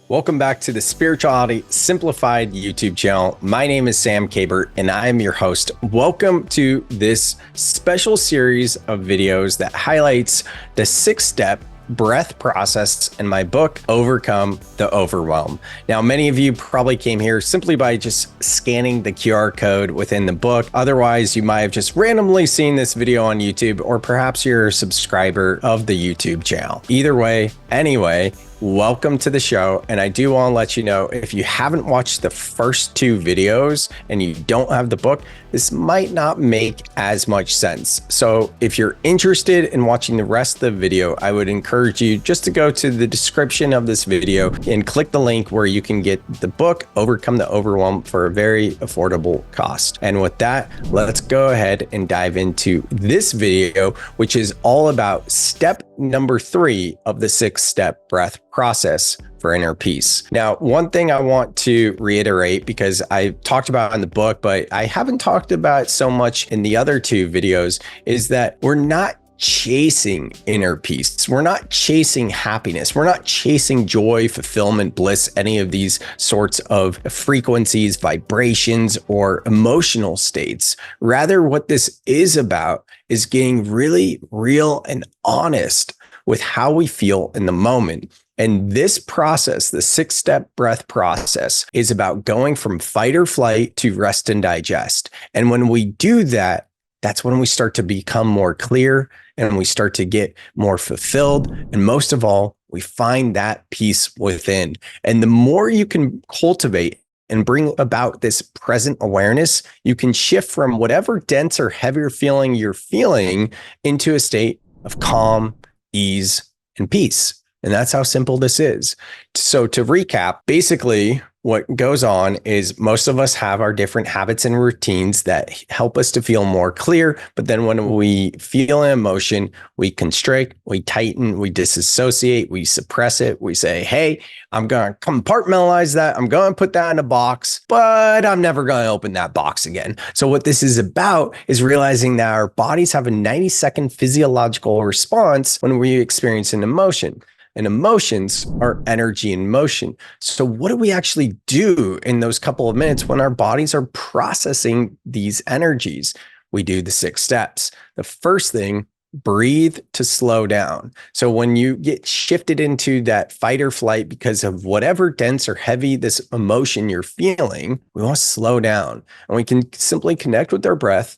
Welcome back to the Spirituality Simplified YouTube channel. My name is samkabert and I am your host. Welcome to this special series of videos that highlights the 6-step breath process in my book, Overcome the Overwhelm. Now, many of you probably came here simply by just scanning the QR code within the book. Otherwise, you might have just randomly seen this video on YouTube, or perhaps you're a subscriber of the YouTube channel. Either way, anyway, welcome to the show. And I do want to let you know, if you haven't watched the first 2 videos and you don't have the book, this might not make as much sense. So if you're interested in watching the rest of the video, I would encourage you just to go to the description of this video and click the link where you can get the book, Overcome the Overwhelm, for a very affordable cost. And with that, let's go ahead and dive into this video, which is all about step number 3 of the 6-step breath process for inner peace. Now, one thing I want to reiterate, because I talked about it in the book, but I haven't talked about it so much in the other 2 videos, is that we're not chasing inner peace. We're not chasing happiness. We're not chasing joy, fulfillment, bliss, any of these sorts of frequencies, vibrations, or emotional states. Rather, what this is about is getting really real and honest with how we feel in the moment. And this process, the 6-step breath process, is about going from fight or flight to rest and digest. And when we do that, that's when we start to become more clear and we start to get more fulfilled. And most of all, we find that peace within. And the more you can cultivate and bring about this present awareness, you can shift from whatever dense or heavier feeling you're feeling into a state of calm, ease, and peace. And that's how simple this is. So to recap, basically what goes on is most of us have our different habits and routines that help us to feel more clear. But then when we feel an emotion, we constrict, we tighten, we disassociate, we suppress it. We say, hey, I'm going to compartmentalize that. I'm going to put that in a box, but I'm never going to open that box again. So what this is about is realizing that our bodies have a 90-second physiological response when we experience an emotion. And emotions are energy in motion. So what do we actually do in those couple of minutes when our bodies are processing these energies? We do the 6 steps. The first thing, breathe to slow down. So when you get shifted into that fight or flight because of whatever dense or heavy this emotion you're feeling, we want to slow down. And we can simply connect with our breath.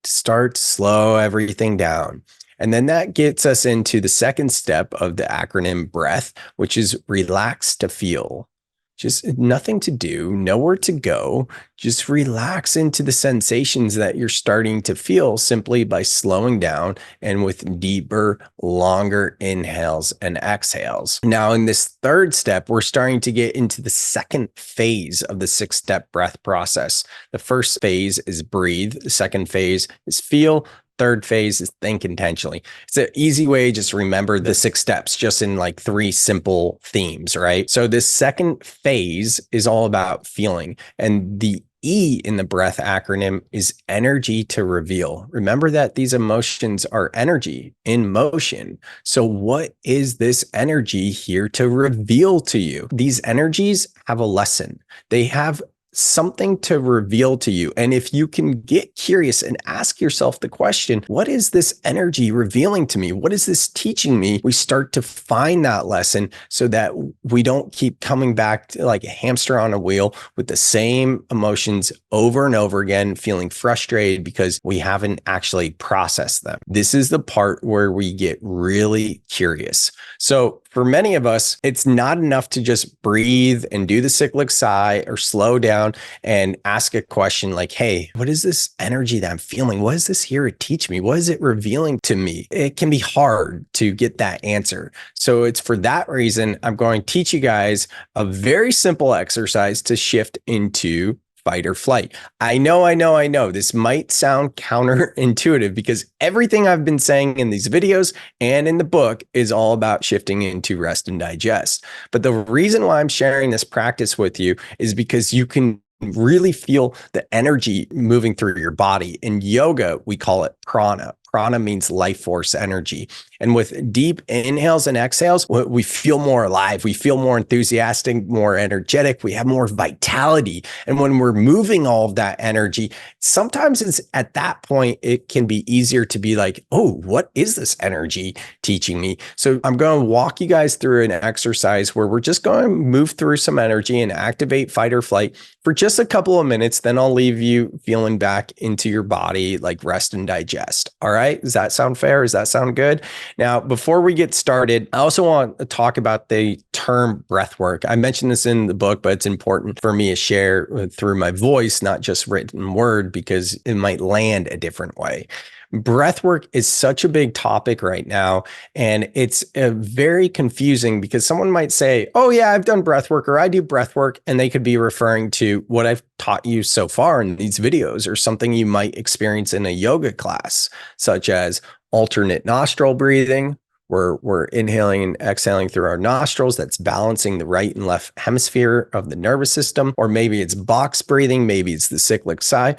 Start to slow everything down. And then that gets us into the 2nd step of the acronym BREATH, which is relax to feel. Just nothing to do, nowhere to go. Just relax into the sensations that you're starting to feel simply by slowing down and with deeper, longer inhales and exhales. Now, in this 3rd step, we're starting to get into the 2nd phase of the 6-step breath process. The first phase is breathe. The 2nd phase is feel. 3rd phase is think intentionally. It's an easy way, just remember the 6 steps just in like 3 simple themes, right? So this 2nd phase is all about feeling. And the E in the breath acronym is energy to reveal. Remember that these emotions are energy in motion. So what is this energy here to reveal to you? These energies have a lesson. They have something to reveal to you. And if you can get curious and ask yourself the question, what is this energy revealing to me? What is this teaching me? We start to find that lesson so that we don't keep coming back to like a hamster on a wheel with the same emotions over and over again, feeling frustrated because we haven't actually processed them. This is the part where we get really curious. So for many of us, it's not enough to just breathe and do the cyclic sigh or slow down and ask a question like, hey, what is this energy that I'm feeling? What is this here to teach me? What is it revealing to me? It can be hard to get that answer. So it's for that reason, I'm going to teach you guys a very simple exercise to shift into fight or flight. I know. This might sound counterintuitive because everything I've been saying in these videos and in the book is all about shifting into rest and digest. But the reason why I'm sharing this practice with you is because you can really feel the energy moving through your body. In yoga, we call it prana. Prana means life force energy. And with deep inhales and exhales, we feel more alive. We feel more enthusiastic, more energetic. We have more vitality. And when we're moving all of that energy, sometimes it's at that point, it can be easier to be like, oh, what is this energy teaching me? So I'm going to walk you guys through an exercise where we're just going to move through some energy and activate fight or flight for just a couple of minutes. Then I'll leave you feeling back into your body, like rest and digest. All right. Does that sound fair? Does that sound good? Now, before we get started, I also want to talk about the term breath work. I mentioned this in the book, but it's important for me to share through my voice, not just written word, because it might land a different way. Breathwork is such a big topic right now, and it's very confusing because someone might say, oh yeah, I've done breathwork or I do breathwork, and they could be referring to what I've taught you so far in these videos or something you might experience in a yoga class, such as alternate nostril breathing, where we're inhaling and exhaling through our nostrils. That's balancing the right and left hemisphere of the nervous system. Or maybe it's box breathing, maybe it's the cyclic sigh.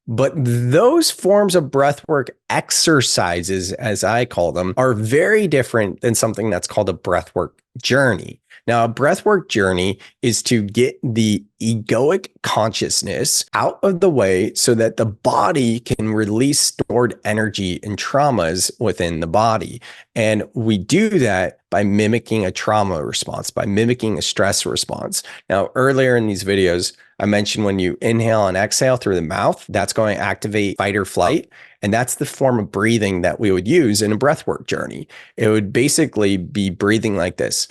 But those forms of breathwork exercises, as I call them, are very different than something that's called a breathwork journey. Now, a breathwork journey is to get the egoic consciousness out of the way so that the body can release stored energy and traumas within the body. And we do that by mimicking a trauma response, by mimicking a stress response. Now, earlier in these videos, I mentioned when you inhale and exhale through the mouth, that's going to activate fight or flight. And that's the form of breathing that we would use in a breathwork journey. It would basically be breathing like this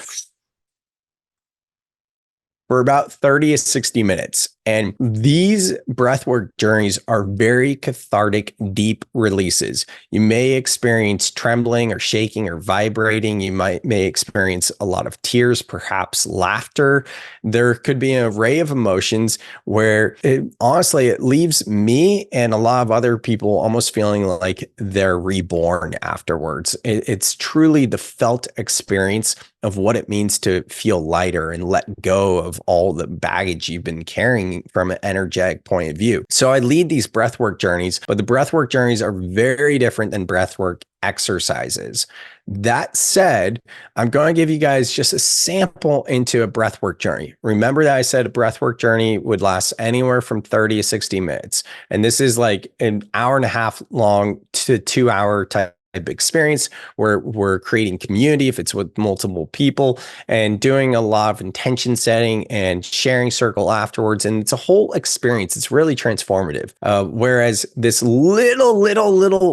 for about 30 to 60 minutes. And these breathwork journeys are very cathartic, deep releases. You may experience trembling or shaking or vibrating. You may experience a lot of tears, perhaps laughter. There could be an array of emotions where honestly, it leaves me and a lot of other people almost feeling like they're reborn afterwards. It's truly the felt experience of what it means to feel lighter and let go of all the baggage you've been carrying from an energetic point of view. So I lead these breathwork journeys, but the breathwork journeys are very different than breathwork exercises. That said, I'm going to give you guys just a sample into a breathwork journey. Remember that I said a breathwork journey would last anywhere from 30 to 60 minutes. And this is like an hour and a half long to 2 hour type experience where we're creating community if it's with multiple people and doing a lot of intention setting and sharing circle afterwards. And it's a whole experience. It's really transformative. Whereas this little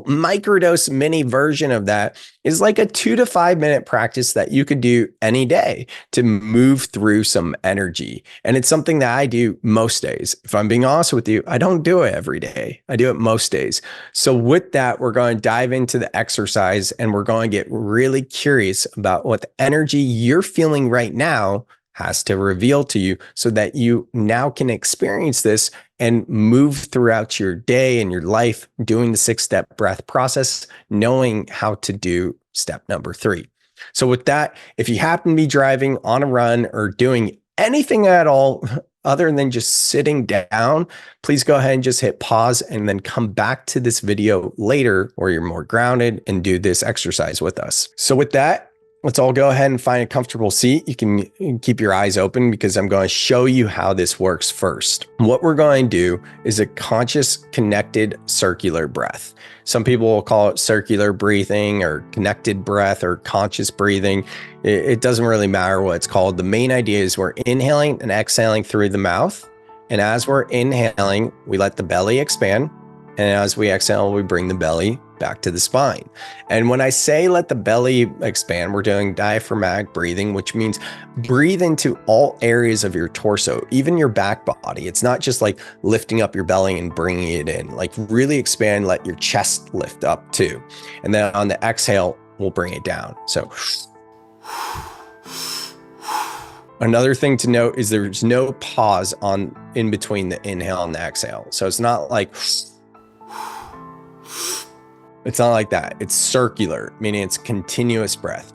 microdose mini version of that is like a 2 to 5 minute practice that you could do any day to move through some energy. And it's something that I do most days. If I'm being honest with you, I don't do it every day. I do it most days. So with that, we're going to dive into the exercise and we're going to get really curious about what the energy you're feeling right now has to reveal to you so that you now can experience this and move throughout your day and your life doing the 6-step breath process, knowing how to do step number 3. So with that, if you happen to be driving on a run or doing anything at all other than just sitting down, please go ahead and just hit pause and then come back to this video later where you're more grounded and do this exercise with us. So with that, let's all go ahead and find a comfortable seat. You can keep your eyes open because I'm going to show you how this works first. What we're going to do is a conscious, connected, circular breath. Some people will call it circular breathing or connected breath or conscious breathing. It doesn't really matter what it's called. The main idea is we're inhaling and exhaling through the mouth. And as we're inhaling, we let the belly expand. And as we exhale, we bring the belly back to the spine. And when I say let the belly expand, we're doing diaphragmatic breathing, which means breathe into all areas of your torso, even your back body. It's not just like lifting up your belly and bringing it in, like really expand, let your chest lift up too. And then on the exhale, we'll bring it down. So another thing to note is there's no pause in between the inhale and the exhale. So it's not like that. It's circular, meaning it's continuous breath.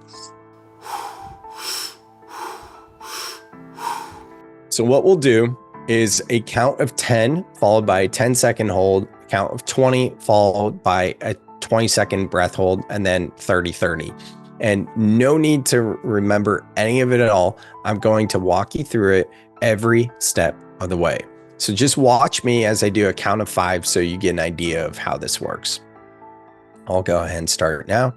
So what we'll do is a count of 10 followed by a 10-second hold, count of 20 followed by a 20-second breath hold, and then 30-30. And no need to remember any of it at all. I'm going to walk you through it every step of the way. So just watch me as I do a count of 5 so you get an idea of how this works. I'll go ahead and start now.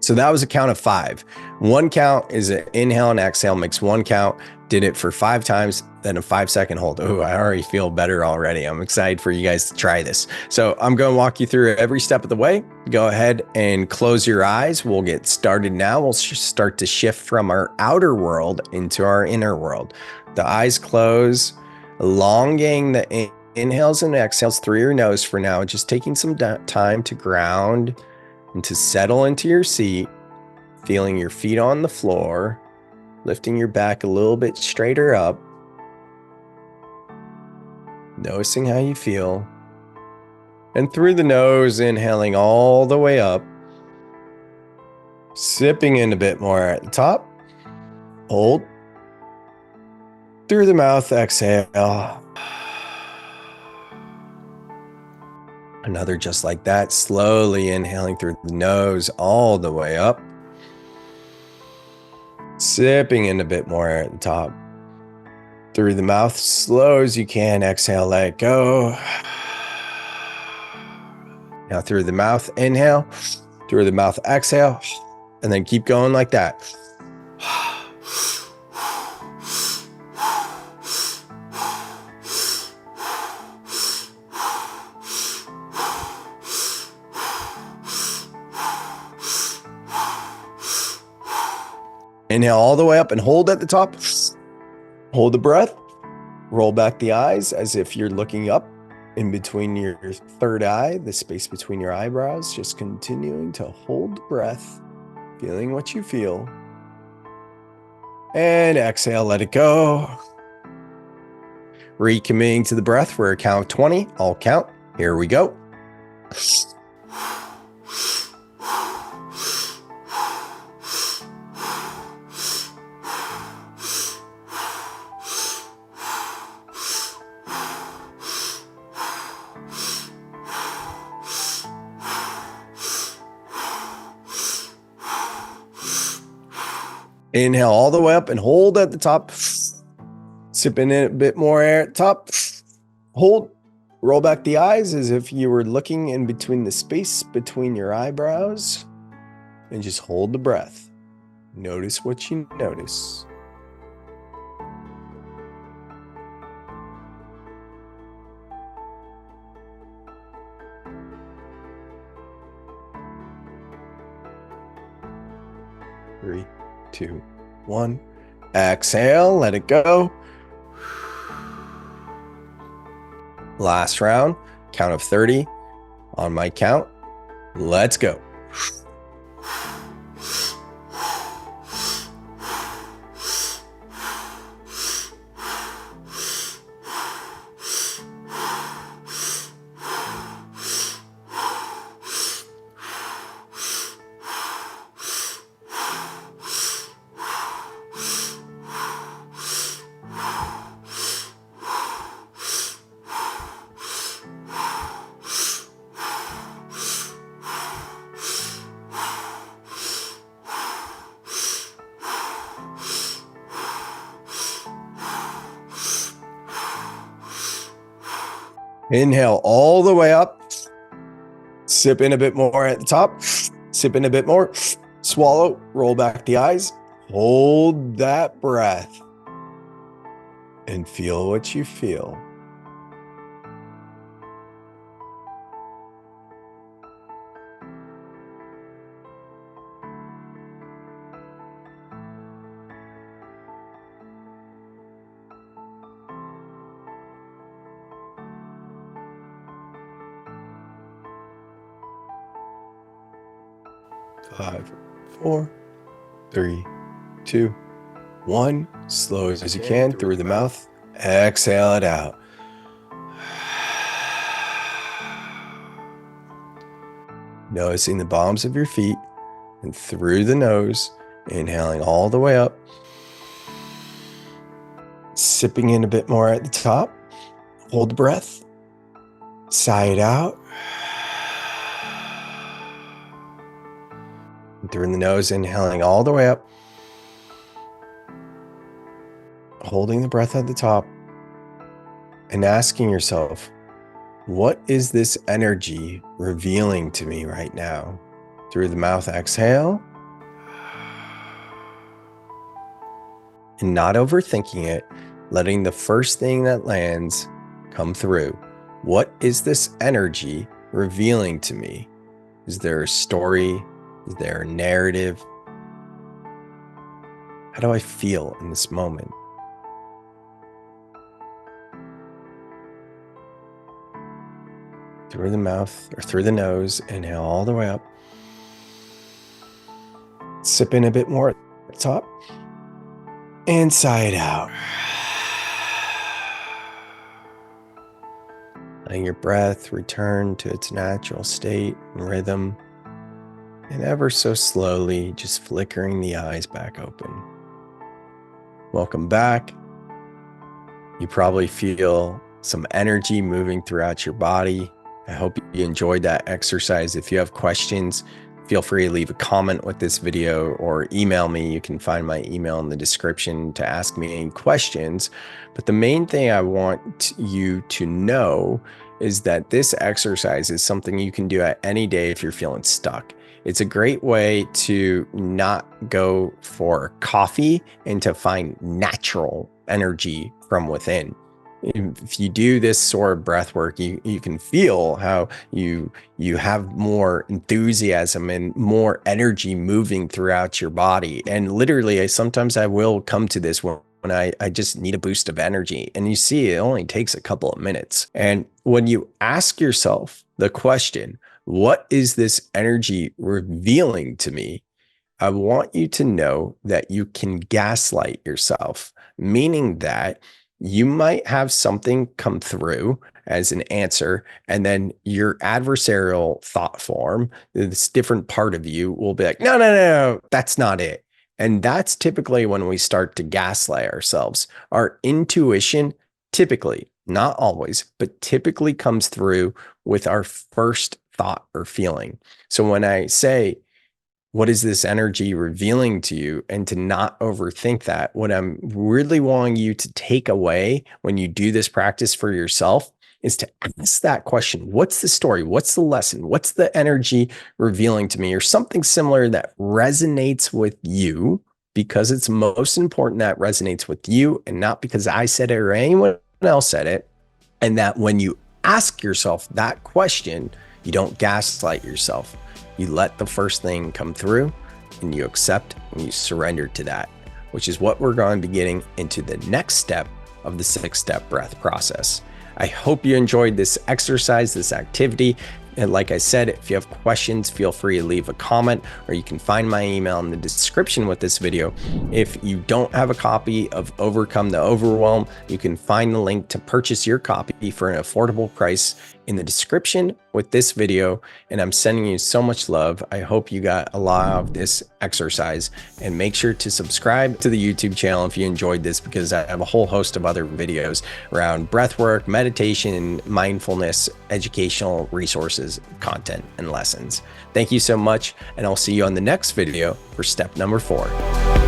So that was a count of 5. One count is an inhale and exhale, makes one count. Did it for 5 times, then a 5-second hold. Oh, I already feel better already. I'm excited for you guys to try this. So I'm going to walk you through every step of the way. Go ahead and close your eyes. We'll get started now. We'll start to shift from our outer world into our inner world. The eyes close, elongating the inhales and exhales through your nose for now, just taking some time to ground and to settle into your seat, feeling your feet on the floor, lifting your back a little bit straighter up, noticing how you feel, and through the nose, inhaling all the way up, sipping in a bit more at the top, hold, through the mouth, exhale. Another just like that, slowly inhaling through the nose all the way up. Sipping in a bit more at the top. Through the mouth, slow as you can, exhale, let it go. Now through the mouth, inhale. Through the mouth, exhale. And then keep going like that. Inhale all the way up and hold at the top. Hold the breath. Roll back the eyes as if you're looking up in between your third eye, the space between your eyebrows. Just continuing to hold the breath, feeling what you feel. And exhale, let it go. Recommitting to the breath for a count of 20. I'll count. Here we go. Inhale all the way up and hold at the top. Sipping in a bit more air at the top. Hold. Roll back the eyes as if you were looking in between the space between your eyebrows. And just hold the breath. Notice what you notice. Three, 2, 1. Exhale, let it go. Last round, count of 30. On my count, let's go. Inhale all the way up. Sip in a bit more at the top. Sip in a bit more. Swallow. Roll back the eyes. Hold that breath. And feel what you feel. Five, 4, 3, 2, 1. Slow as you can through the mouth. Exhale it out. Noticing the bottoms of your feet and through the nose, inhaling all the way up. Sipping in a bit more at the top. Hold the breath. Sigh it out. And through the nose, inhaling all the way up. Holding the breath at the top. And asking yourself, what is this energy revealing to me right now? Through the mouth, exhale. And not overthinking it, letting the first thing that lands come through. What is this energy revealing to me? Is there a story? Is there a narrative? How do I feel in this moment? Through the mouth or through the nose, inhale all the way up. Sip in a bit more at the top. And sigh it out. Letting your breath return to its natural state and rhythm. And ever so slowly, just flickering the eyes back open. Welcome back. You probably feel some energy moving throughout your body. I hope you enjoyed that exercise. If you have questions, feel free to leave a comment with this video or email me. You can find my email in the description to ask me any questions. But the main thing I want you to know is that this exercise is something you can do at any day if you're feeling stuck. It's a great way to not go for coffee and to find natural energy from within. If you do this sort of breath work, you can feel how you have more enthusiasm and more energy moving throughout your body. And literally, sometimes I will come to this when I just need a boost of energy. And you see, it only takes a couple of minutes. And when you ask yourself the question, what is this energy revealing to me? I want you to know that you can gaslight yourself, meaning that you might have something come through as an answer, and then your adversarial thought form, this different part of you, will be like, no, that's not it. And that's typically when we start to gaslight ourselves. Our intuition typically, not always, but typically comes through with our first thought or feeling. So when I say, what is this energy revealing to you, and to not overthink that, what I'm really wanting you to take away when you do this practice for yourself is to ask that question. What's the story? What's the lesson? What's the energy revealing to me? Or something similar that resonates with you, because it's most important that resonates with you and not because I said it or anyone else said it. And that when you ask yourself that question, you don't gaslight yourself. You let the first thing come through and you accept and you surrender to that, which is what we're going to be getting into the next step of the 6-step breath process. I hope you enjoyed this exercise, this activity. And like I said, if you have questions, feel free to leave a comment, or you can find my email in the description with this video. If you don't have a copy of Overcome the Overwhelm, you can find the link to purchase your copy for an affordable price in the description with this video. And I'm sending you so much love. I hope you got a lot of this exercise, and make sure to subscribe to the YouTube channel if you enjoyed this, because I have a whole host of other videos around breathwork, meditation, mindfulness, educational resources, content, and lessons. Thank you so much, and I'll see you on the next video for step number 4.